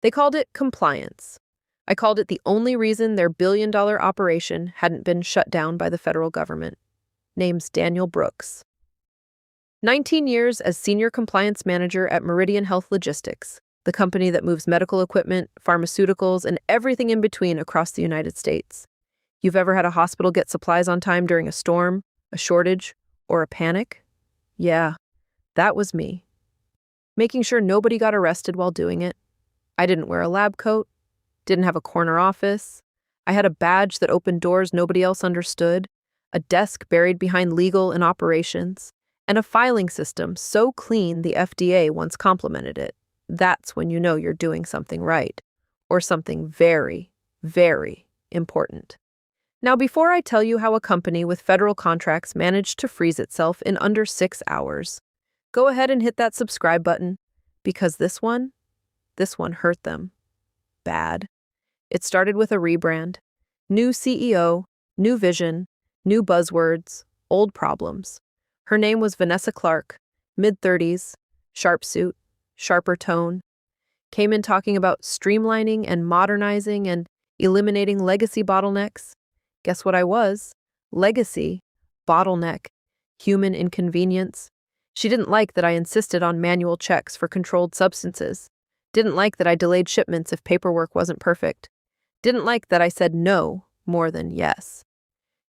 They called it compliance. I called it the only reason their billion-dollar operation hadn't been shut down by the federal government. Name's Daniel Brooks. 19 years as Senior Compliance Manager at Meridian Health Logistics, the company that moves medical equipment, pharmaceuticals, and everything in between across the United States. You've ever had a hospital get supplies on time during a storm, a shortage, or a panic? Yeah, that was me. Making sure nobody got arrested while doing it. I didn't wear a lab coat, didn't have a corner office. I had a badge that opened doors nobody else understood, a desk buried behind legal and operations, and a filing system so clean the FDA once complimented it. That's when you know you're doing something right, or something very, very important. Now, before I tell you how a company with federal contracts managed to freeze itself in under 6 hours, go ahead and hit that subscribe button, because this one hurt them. Bad. It started with a rebrand. New CEO, new vision, new buzzwords, old problems. Her name was Vanessa Clark, mid-30s, sharp suit, sharper tone. Came in talking about streamlining and modernizing and eliminating legacy bottlenecks. Guess what I was? Legacy, bottleneck, human inconvenience. She didn't like that I insisted on manual checks for controlled substances. Didn't like that I delayed shipments if paperwork wasn't perfect. Didn't like that I said no more than yes.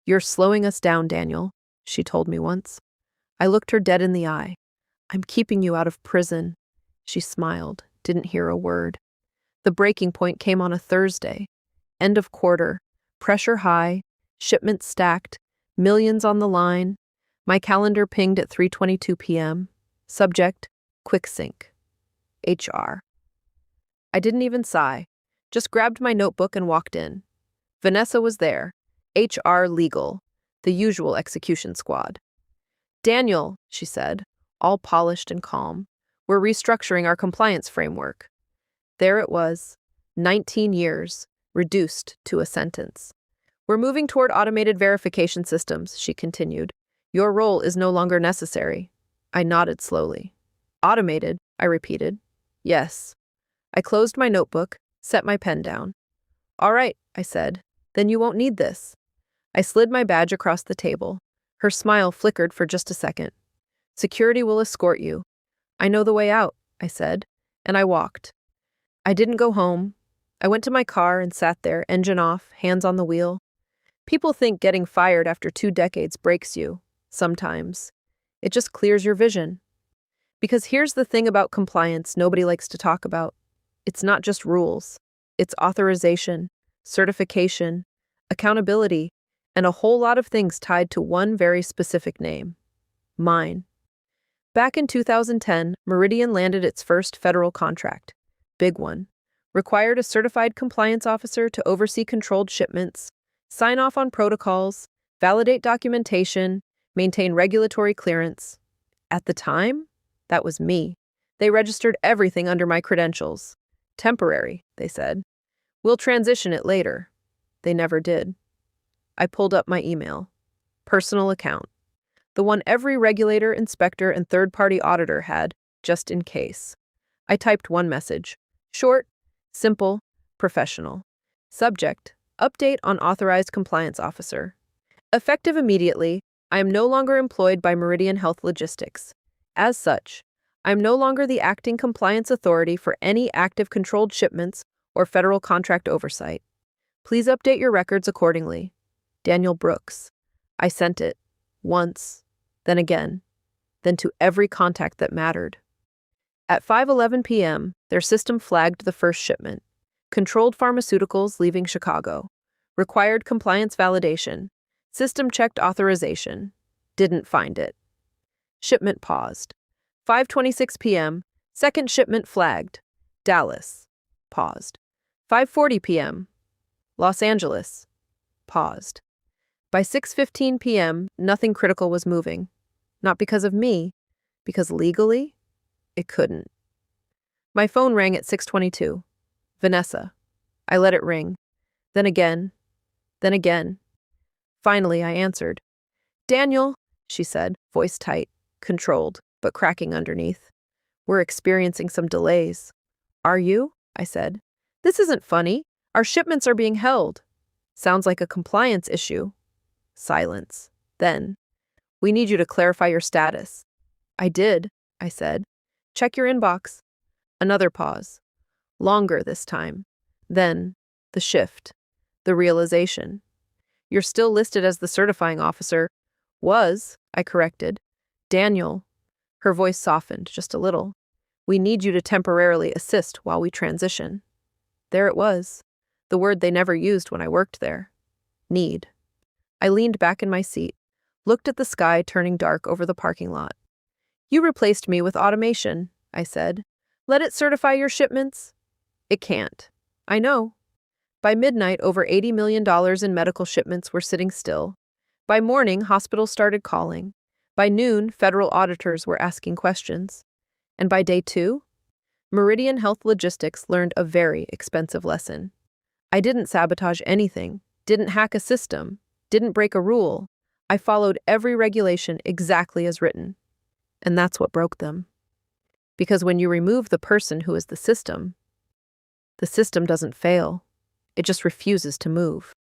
"You're slowing us down, Daniel," she told me once. I looked her dead in the eye. "I'm keeping you out of prison." She smiled, didn't hear a word. The breaking point came on a Thursday. End of quarter, pressure high, shipments stacked, millions on the line. My calendar pinged at 3:22 p.m. Subject, quick sync. HR. I didn't even sigh, just grabbed my notebook and walked in. Vanessa was there, HR legal, the usual execution squad. "Daniel," she said, all polished and calm, "we're restructuring our compliance framework." There it was, 19 years, reduced to a sentence. "We're moving toward automated verification systems," she continued. "Your role is no longer necessary." I nodded slowly. "Automated," I repeated. "Yes." I closed my notebook, set my pen down. "All right," I said, "then you won't need this." I slid my badge across the table. Her smile flickered for just a second. "Security will escort you." "I know the way out," I said, and I walked. I didn't go home. I went to my car and sat there, engine off, hands on the wheel. People think getting fired after 2 decades breaks you. Sometimes. It just clears your vision. Because here's the thing about compliance nobody likes to talk about. It's not just rules. It's authorization, certification, accountability, and a whole lot of things tied to one very specific name. Mine. Back in 2010, Meridian landed its first federal contract. Big one. Required a certified compliance officer to oversee controlled shipments, sign off on protocols, validate documentation, maintain regulatory clearance. At the time, that was me. They registered everything under my credentials. Temporary, they said. We'll transition it later. They never did. I pulled up my email. Personal account. The one every regulator, inspector, and third-party auditor had, just in case. I typed one message. Short, simple, professional. Subject, update on authorized compliance officer. Effective immediately, I am no longer employed by Meridian Health Logistics. As such, I am no longer the acting compliance authority for any active controlled shipments or federal contract oversight. Please update your records accordingly. Daniel Brooks. I sent it. Once, then again, then to every contact that mattered. At 5:11 p.m., their system flagged the first shipment. Controlled pharmaceuticals leaving Chicago. Required compliance validation. System checked authorization. Didn't find it. Shipment paused. 5:26 p.m., second shipment flagged. Dallas. Paused. 5:40 p.m., Los Angeles. Paused. By 6:15 p.m., nothing critical was moving. Not because of me, because legally, it couldn't. My phone rang at 6:22. Vanessa. I let it ring. Then again. Then again. Finally, I answered. "Daniel," she said, voice tight, controlled, but cracking underneath. "We're experiencing some delays." "Are you?" I said. This isn't funny. Our shipments are being held. Sounds like a compliance issue. Silence. Then, we need you to clarify your status. I did, I said. Check your inbox. Another pause. Longer this time. Then, the shift. The realization. You're still listed as the certifying officer. Was, I corrected. Daniel. Her voice softened just a little. We need you to temporarily assist while we transition. There it was. The word they never used when I worked there. Need. I leaned back in my seat, looked at the sky turning dark over the parking lot. You replaced me with automation, I said. Let it certify your shipments? It can't. I know. By midnight, over $80 million in medical shipments were sitting still. By morning, hospitals started calling. By noon, federal auditors were asking questions. And by day 2, Meridian Health Logistics learned a very expensive lesson. I didn't sabotage anything, didn't hack a system, didn't break a rule. I followed every regulation exactly as written. And that's what broke them. Because when you remove the person who is the system doesn't fail. It just refuses to move.